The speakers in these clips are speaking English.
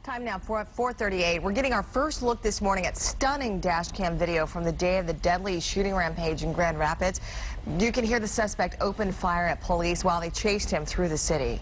Time now for 4:38. We're getting our first look this morning at stunning dash cam video from the day of the deadly shooting rampage in Grand Rapids. You can hear the suspect open fire at police while they chased him through the city.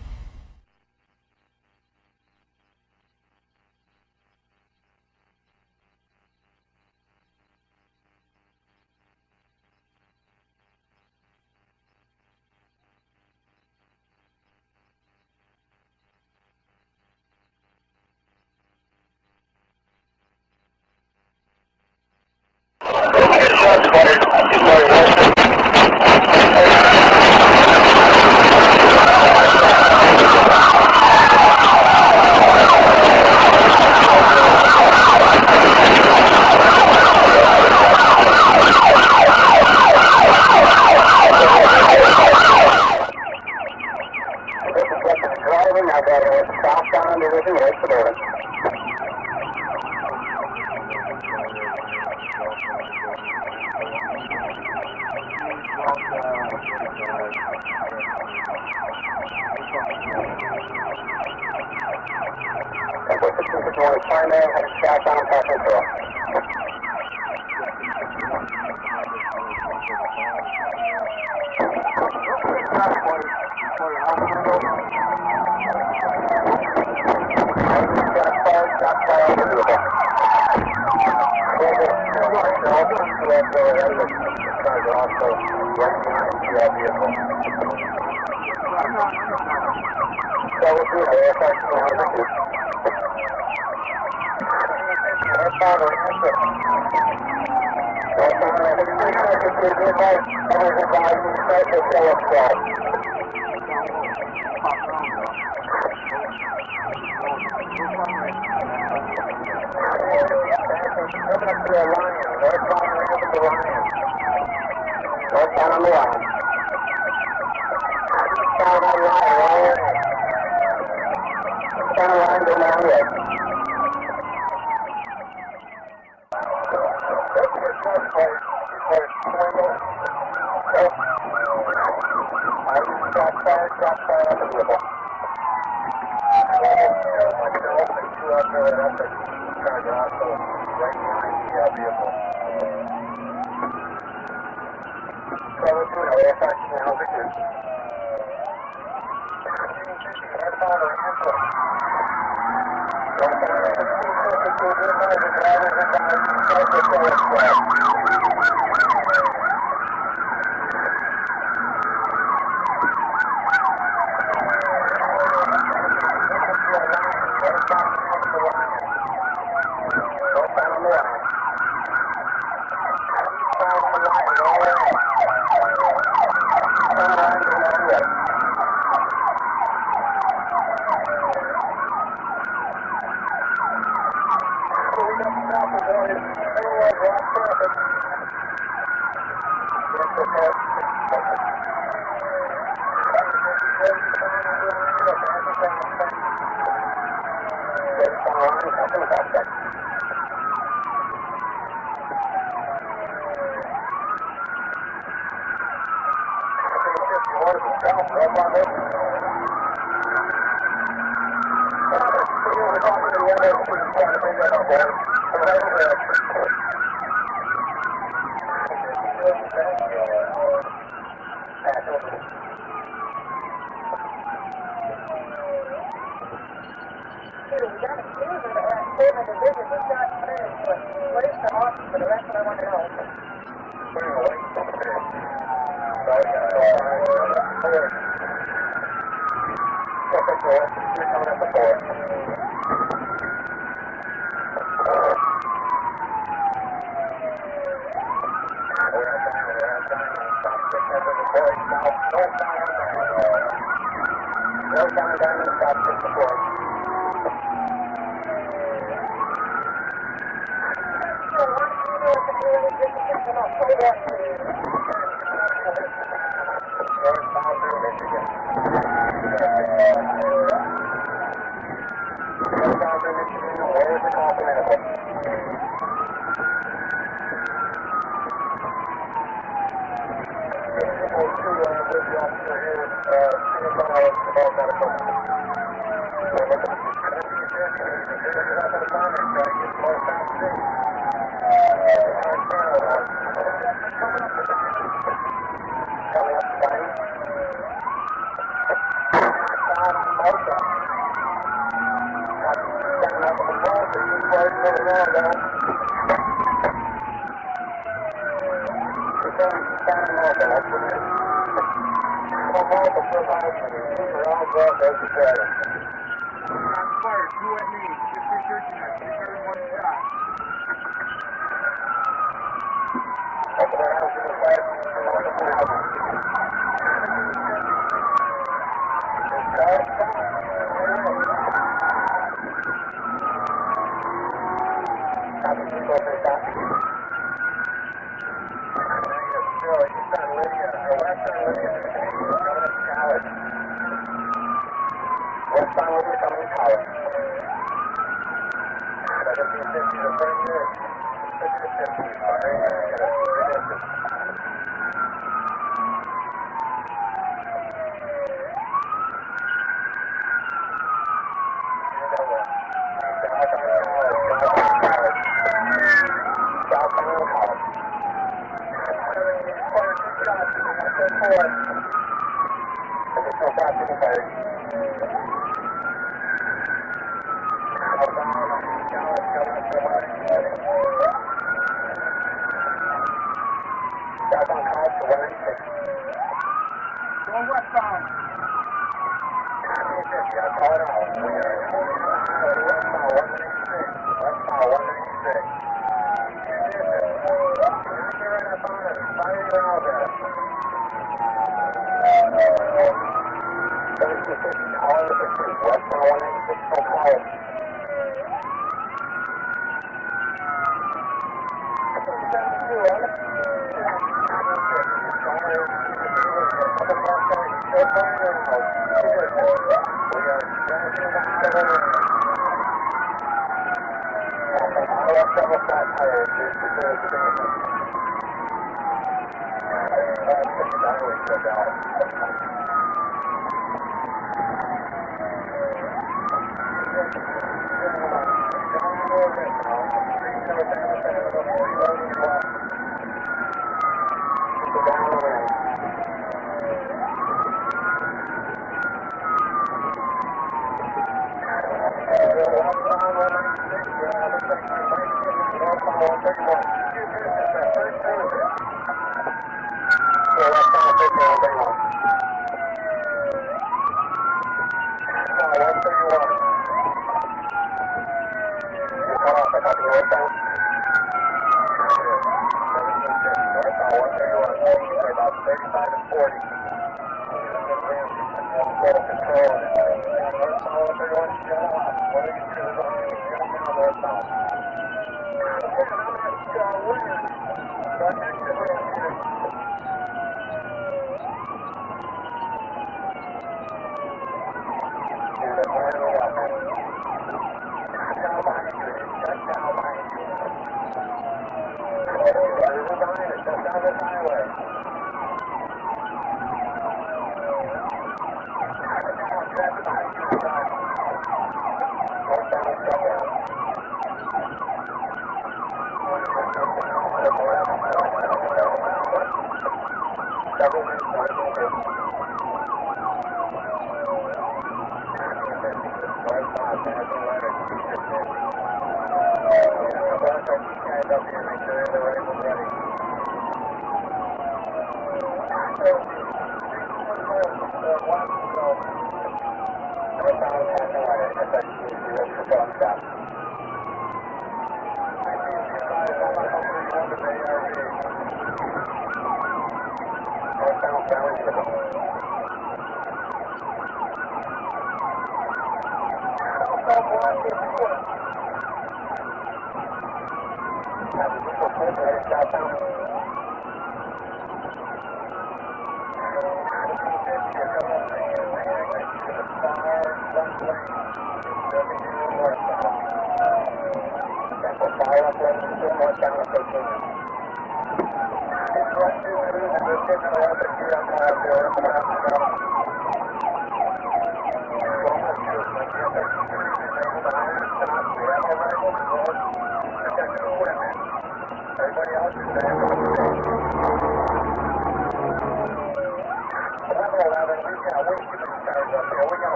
We got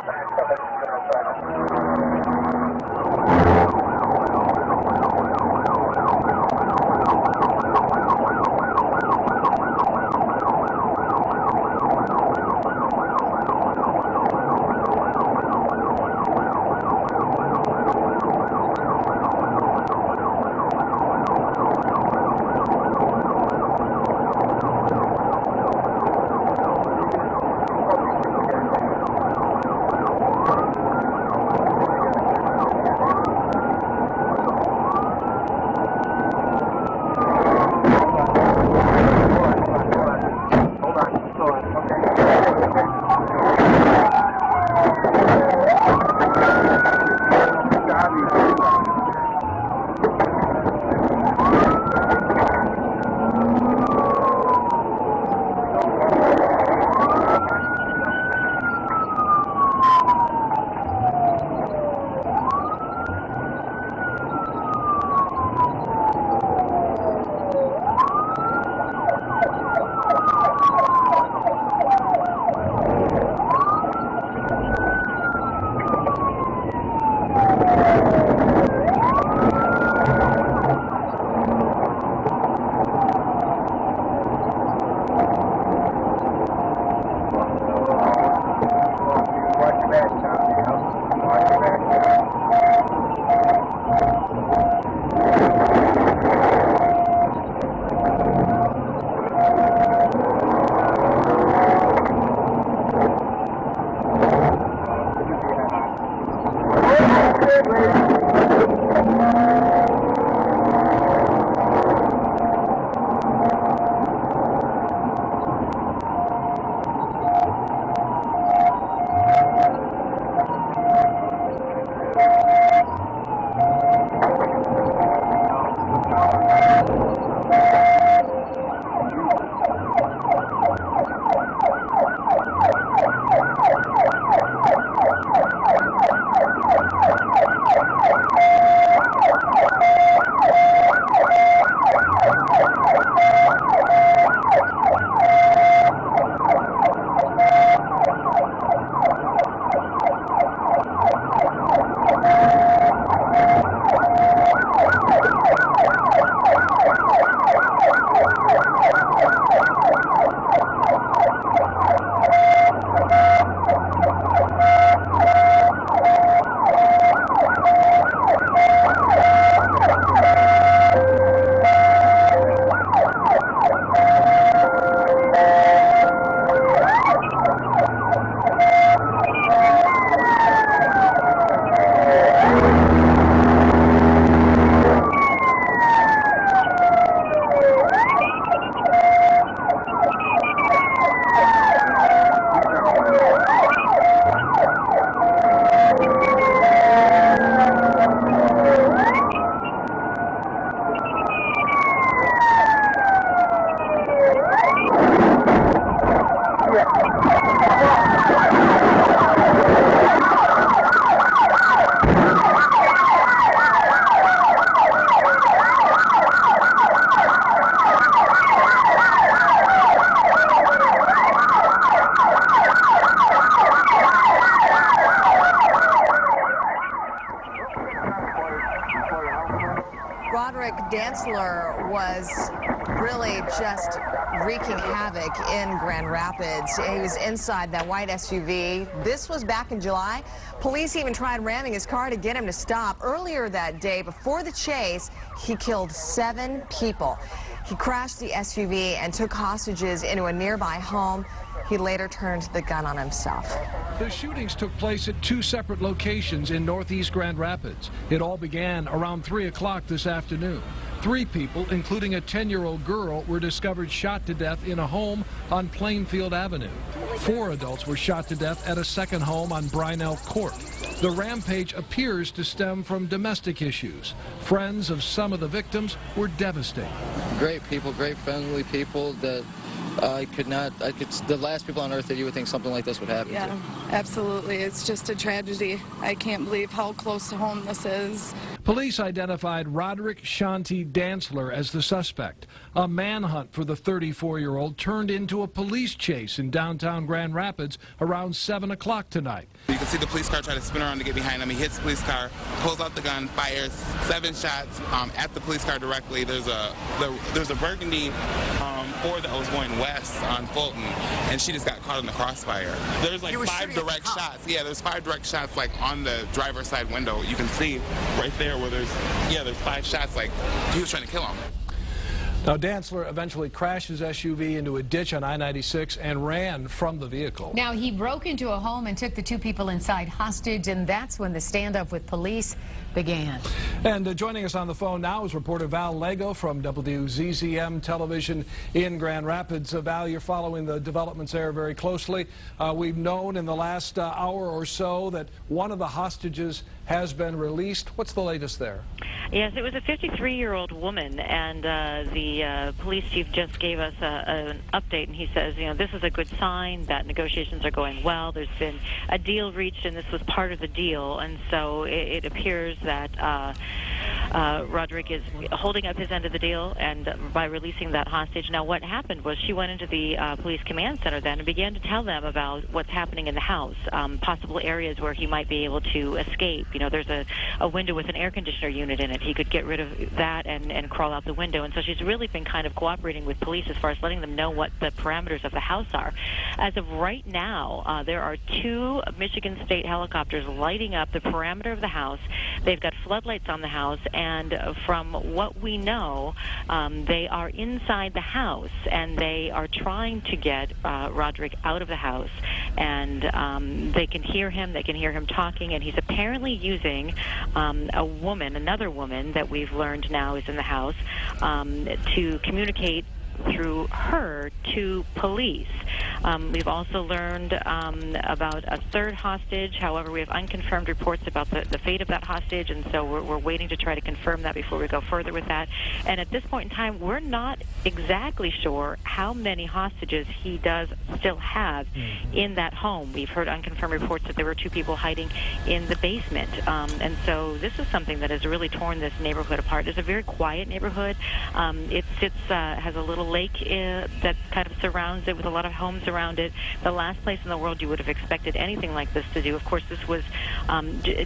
Rodrick Dantzler was really just wreaking havoc in Grand Rapids. He was inside that white SUV. This was back in July. Police even tried ramming his car to get him to stop. Earlier that day, before the chase, he killed 7 people. He crashed the SUV and took hostages into a nearby home. He later turned the gun on himself. The shootings took place at 2 separate locations in northeast Grand Rapids. It all began around 3 o'clock this afternoon. 3 people, including a 10-year-old girl, were discovered shot to death in a home on Plainfield Avenue. 4 adults were shot to death at a second home on Brinell Court. The rampage appears to stem from domestic issues. Friends of some of the victims were devastated. Great people, great friendly people that I could not. The last people on earth that you would think something like this would happen Yeah, to. absolutely. It's just a tragedy. I can't believe how close to home this is. Police identified Rodrick Dantzler as the suspect. A manhunt for the 34-year-old turned into a police chase in downtown Grand Rapids around 7 o'clock tonight. You can see the police car try to spin around to get behind him. He hits the police car, pulls out the gun, fires 7 shots at the police car directly. There's a burgundy Ford that was going west on Fulton, and she just got caught in the crossfire. There's like 5 direct shots. Yeah, there's 5 direct shots like on the driver's side window. You can see right there where there's 5 shots, like he was trying to kill him. Now, Dantzler eventually crashed his SUV into a ditch on I-96 and ran from the vehicle. Now, he broke into a home and took the 2 people inside hostage, and that's when the standoff with police began. And joining us on the phone now is reporter Val Lego from WZZM Television in Grand Rapids. Val, you're following the developments there very closely. We've known in the last hour or so that one of the hostages has been released. What's the latest there? Yes, it was a 53-year-old woman, and the police chief just gave us an update, and he says, this is a good sign that negotiations are going well. There's been a deal reached, and this was part of the deal, and so it appears that Rodrick is holding up his end of the deal and by releasing that hostage. Now, what happened was she went into the police command center then and began to tell them about what's happening in the house, possible areas where he might be able to escape. There's a window with an air conditioner unit in it. He could get rid of that and crawl out the window. And so she's really been kind of cooperating with police as far as letting them know what the parameters of the house are. As of right now, there are 2 Michigan State helicopters lighting up the perimeter of the house. They've got floodlights on the house, and from what we know, they are inside the house, and they are trying to get Rodrick out of the house. And they can hear him talking, and he's apparently using another woman that we've learned now is in the house, to communicate through her to police. We've also learned about a 3rd hostage. However, we have unconfirmed reports about the fate of that hostage, and so we're waiting to try to confirm that before we go further with that. And at this point in time, we're not exactly sure how many hostages he does still have in that home. We've heard unconfirmed reports that there were 2 people hiding in the basement. And so this is something that has really torn this neighborhood apart. It's a very quiet neighborhood. It has a little lake that kind of surrounds it with a lot of homes around it. The last place in the world you would have expected anything like this to do. Of course, this was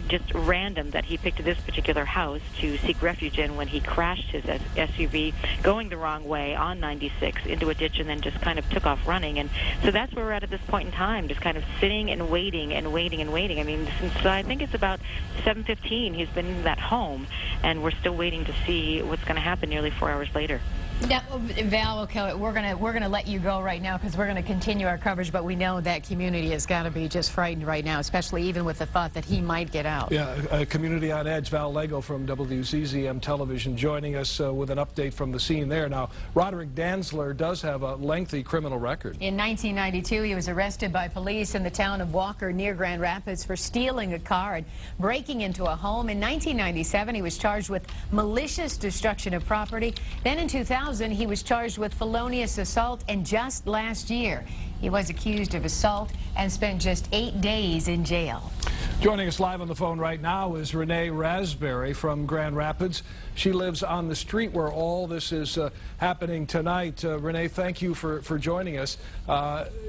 just random that he picked this particular house to seek refuge in when he crashed his SUV going the wrong way on 96 into a ditch and then just kind of took off running. And so that's where we're at this point in time, just kind of sitting and waiting and waiting and waiting. I mean, since I think it's about 7:15, he's been in that home, and we're still waiting to see what's going to happen nearly 4 hours later. Now, Val, okay, we're gonna let you go right now because we're gonna continue our coverage, but we know that community has got to be just frightened right now, especially even with the thought that he might get out. Yeah, community on edge. Val Lego from WZZM Television joining us with an update from the scene there. Now, Rodrick Dantzler does have a lengthy criminal record. In 1992, he was arrested by police in the town of Walker near Grand Rapids for stealing a car and breaking into a home. In 1997, he was charged with malicious destruction of property. Then in 2000, he was charged with felonious assault, and just last year he was accused of assault and spent just 8 days in jail. Joining us live on the phone right now is Renee Raspberry from Grand Rapids. She lives on the street where all this is happening tonight. Renee, thank you for joining us.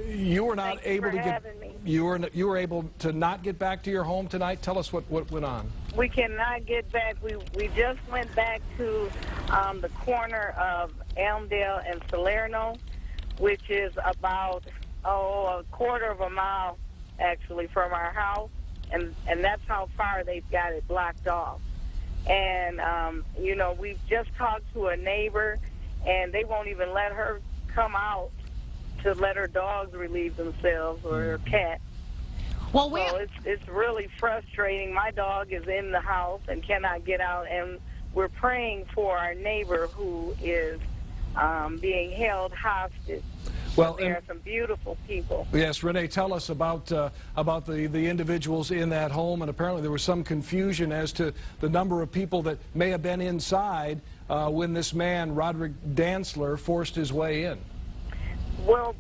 You were not able to get. You were able to not get back to your home tonight. Tell us what went on. We cannot get back. We just went back to the corner of Elmdale and Salerno, which is about a quarter of a mile actually from our house, and that's how far they've got it blocked off. And we've just talked to a neighbor, and they won't even let her come out to let her dogs relieve themselves or her cat. Well, so it's really frustrating. My dog is in the house and cannot get out, and we're praying for our neighbor who is being held hostage. Well, there are some beautiful people. Yes, Renee, tell us about the individuals in that home, and apparently there was some confusion as to the number of people that may have been inside when this man, Rodrick Dantzler, forced his way in. Well,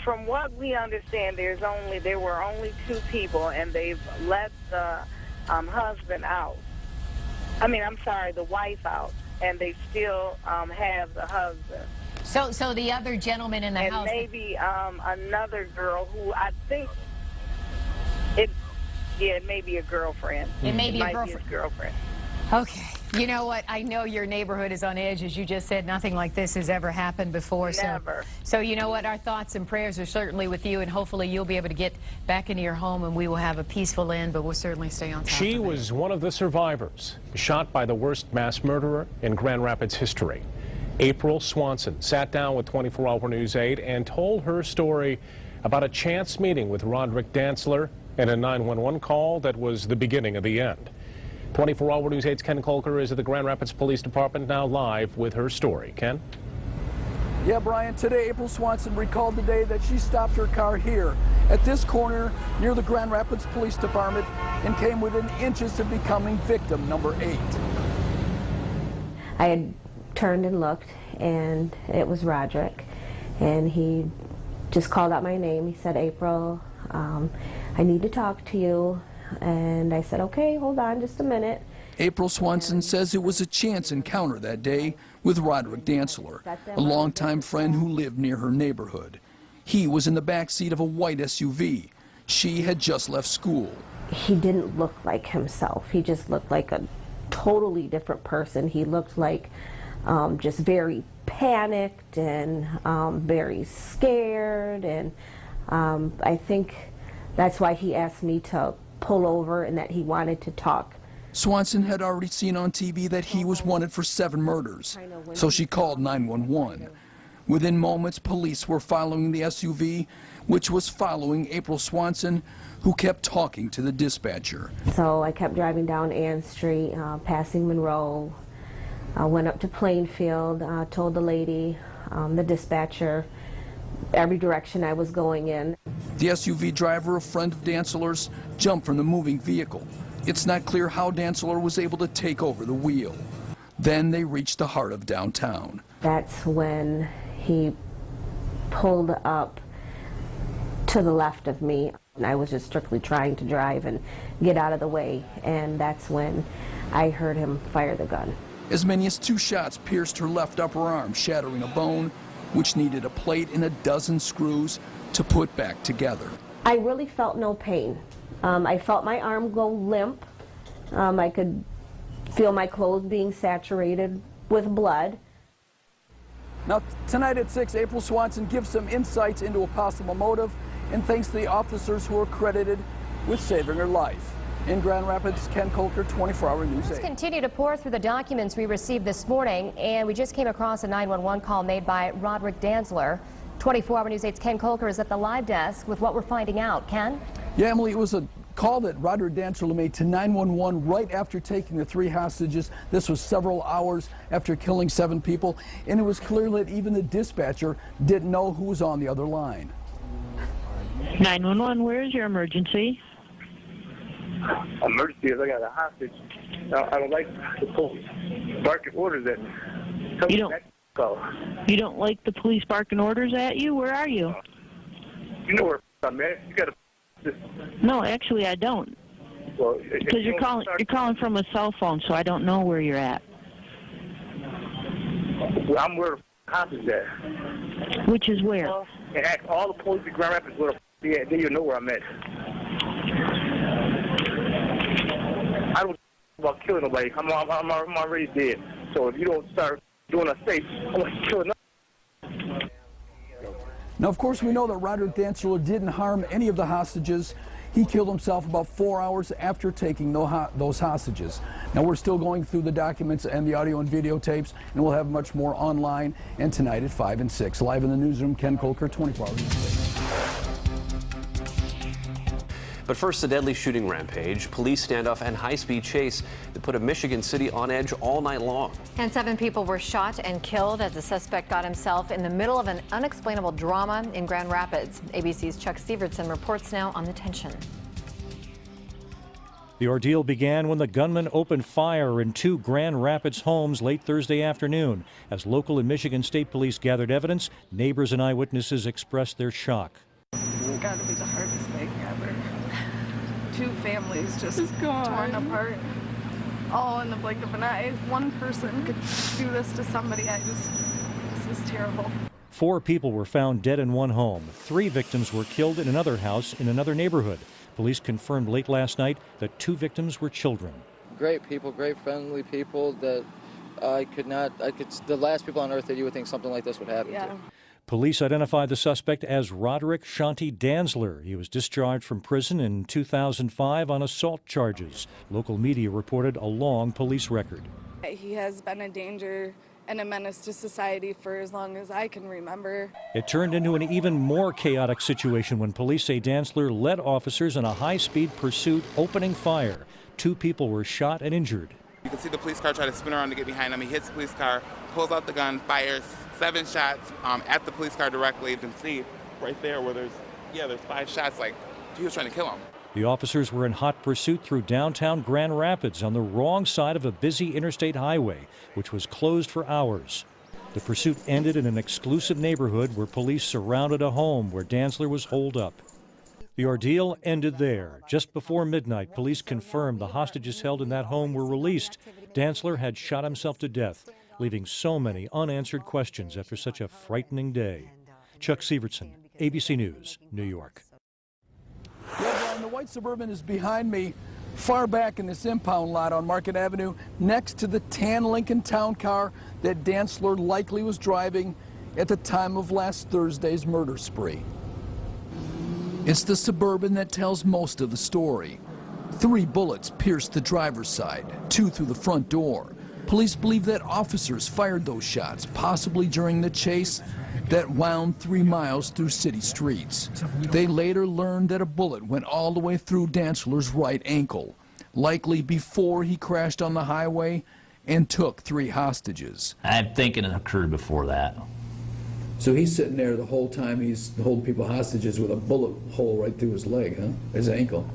from what we understand, there were only 2 people, and they've let the husband out. I'm sorry, the wife out, and they still have the husband. So the other gentleman in the house. And maybe another girl who I think it may be a girlfriend. It may be a girlfriend. Be his girlfriend. Okay. You know what? I know your neighborhood is on edge, as you just said. Nothing like this has ever happened before. Never. So you know what? Our thoughts and prayers are certainly with you, and hopefully you'll be able to get back into your home and we will have a peaceful end, but we'll certainly stay on top of it. She was one of the survivors, shot by the worst mass murderer in Grand Rapids history. April Swanson sat down with 24 Hour News 8 and told her story about a chance meeting with Rodrick Dantzler and a 911 call that was the beginning of the end. 24 Hour News 8's Ken Kolker is at the Grand Rapids Police Department, now live with her story. Ken? Yeah, Brian, today April Swanson recalled the day that she stopped her car here at this corner near the Grand Rapids Police Department and came within inches of becoming victim number 8. I had turned and looked, and it was Rodrick, and he just called out my name. He said, "April, I need to talk to you." And I said, "Okay, hold on just a minute." April Swanson says it was a chance encounter that day with Rodrick Dantzler, a longtime friend who lived near her neighborhood. He was in the back seat of a white SUV. She had just left school. He didn't look like himself. He just looked like a totally different person. He looked like just very panicked and very scared, and I think that's why he asked me to pull over and that he wanted to talk. Swanson had already seen on TV that he was wanted for 7 murders, so she called 911. Within moments, police were following the SUV, which was following April Swanson, who kept talking to the dispatcher. So I kept driving down Ann Street, passing Monroe, went up to Plainfield, told the lady, the dispatcher, every direction I was going in. The SUV driver, a friend of Dantzler's, jumped from the moving vehicle. It's not clear how Dantzler was able to take over the wheel. Then they reached the heart of downtown. That's when he pulled up to the left of me. And I was just strictly trying to drive and get out of the way, and that's when I heard him fire the gun. As many as 2 shots pierced her left upper arm, shattering a bone, which needed a plate and a dozen screws to put back together. I really felt no pain. I felt my arm go limp. I could feel my clothes being saturated with blood. Now, tonight at 6, April Swanson gives some insights into a possible motive and thanks the officers who are credited with saving her life. In Grand Rapids, Ken Kolker, 24 Hour News 8. Let's continue to pour through the documents we received this morning, and we just came across a 911 call made by Rodrick Dantzler. 24 Hour News 8's Ken Kolker is at the live desk with what we're finding out. Ken? Yeah, Emily, it was a call that Rodrick Dantzler made to 911 right after taking the 3 hostages. This was several hours after killing 7 people, and it was clear that even the dispatcher didn't know who was on the other line. 911, where is your emergency? Emergency is I got a hostage. I don't like the police barking orders at me. You don't like the police barking orders at you? Where are you? You know where I'm at. You got to. No, actually, I don't. Well, because you're calling from a cell phone, so I don't know where you're at. Well, I'm where the hostage is at. Which is where? And ask all the police in Grand Rapids where the at. Then you know where I'm at. I don't about killing nobody. I'm already dead. So if you don't start doing a safe, I'm going to kill another. Now, of course, we know that Rodrick Dantzler didn't harm any of the hostages. He killed himself about 4 hours after taking those hostages. Now, we're still going through the documents and the audio and videotapes, and we'll have much more online and tonight at 5 and 6. Live in the newsroom, Ken Kolker, 24 Hours. But first, the deadly shooting rampage, police standoff, and high-speed chase that put a Michigan city on edge all night long. And 7 people were shot and killed as the suspect got himself in the middle of an unexplainable drama in Grand Rapids. ABC's Chuck Severson reports now on the tension. The ordeal began when the gunman opened fire in 2 Grand Rapids homes late Thursday afternoon. As local and Michigan State Police gathered evidence, neighbors and eyewitnesses expressed their shock. This has got to be the hardest thing ever. 2 families just torn apart, all in the blink of an eye. If one person could do this to somebody, this is terrible. 4 people were found dead in one home. 3 victims were killed in another house in another neighborhood. Police confirmed late last night that 2 victims were children. Great people, great friendly people that the last people on earth that you would think something like this would happen to. Police identified the suspect as Rodrick Dantzler. He was discharged from prison in 2005 on assault charges. Local media reported a long police record. He has been a danger and a menace to society for as long as I can remember. It turned into an even more chaotic situation when police say Dantzler led officers in a high-speed pursuit, opening fire. 2 people were shot and injured. You can see the police car try to spin around to get behind him. He hits the police car, pulls out the gun, fires 7 shots at the police car directly. You can see right there where there's 5 shots, like he was trying to kill him. The officers were in hot pursuit through downtown Grand Rapids on the wrong side of a busy interstate highway, which was closed for hours. The pursuit ended in an exclusive neighborhood where police surrounded a home where Dantzler was holed up. The ordeal ended there. Just before midnight, police confirmed the hostages held in that home were released. Dantzler had shot himself to death, leaving so many unanswered questions after such a frightening day. Chuck Sievertson, ABC News, New York. The white Suburban is behind me, far back in this impound lot on Market Avenue, next to the tan Lincoln Town car that Dantzler likely was driving at the time of last Thursday's murder spree. It's the Suburban that tells most of the story. 3 bullets pierced the driver's side, 2 through the front door. Police believe that officers fired those shots, possibly during the chase that wound 3 miles through city streets. They later learned that a bullet went all the way through Dantzler's right ankle, likely before he crashed on the highway and took 3 hostages. I'm thinking it occurred before that. So he's sitting there the whole time he's holding people hostages with a bullet hole right through his leg, huh? His ankle.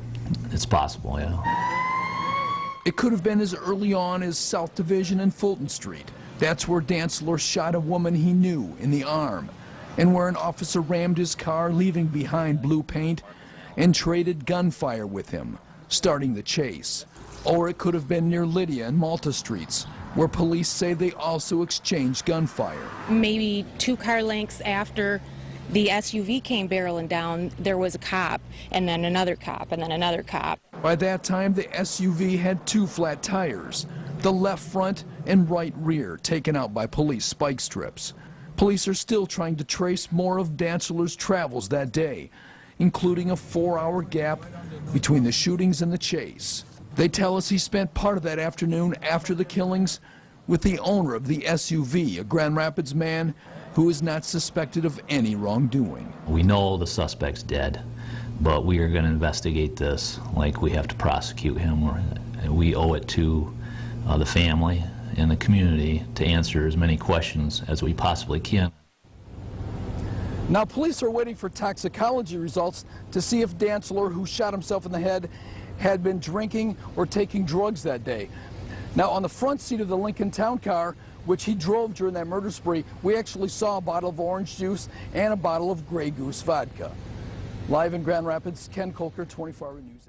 It's possible, yeah. It could have been as early on as South Division and Fulton Street. That's where Dantzler shot a woman he knew in the arm, and where an officer rammed his car, leaving behind blue paint, and traded gunfire with him, starting the chase. Or it could have been near Lydia and Malta Streets, where police say they also exchanged gunfire. Maybe 2 car lengths after the SUV came barreling down, there was a cop, and then another cop, and then another cop. By that time, the SUV had 2 flat tires, the left front and right rear taken out by police spike strips. Police are still trying to trace more of Dantzler's travels that day, including a 4-hour gap between the shootings and the chase. They tell us he spent part of that afternoon after the killings with the owner of the SUV, a Grand Rapids man who is not suspected of any wrongdoing. We know the suspect's dead, but we are going to investigate this like we have to prosecute him. We owe it to the family and the community to answer as many questions as we possibly can. Now, police are waiting for toxicology results to see if Dantzler, who shot himself in the head, had been drinking or taking drugs that day. Now, on the front seat of the Lincoln Town car, which he drove during that murder spree, we actually saw a bottle of orange juice and a bottle of Grey Goose vodka. Live in Grand Rapids, Ken Kolker, 24 Hour News.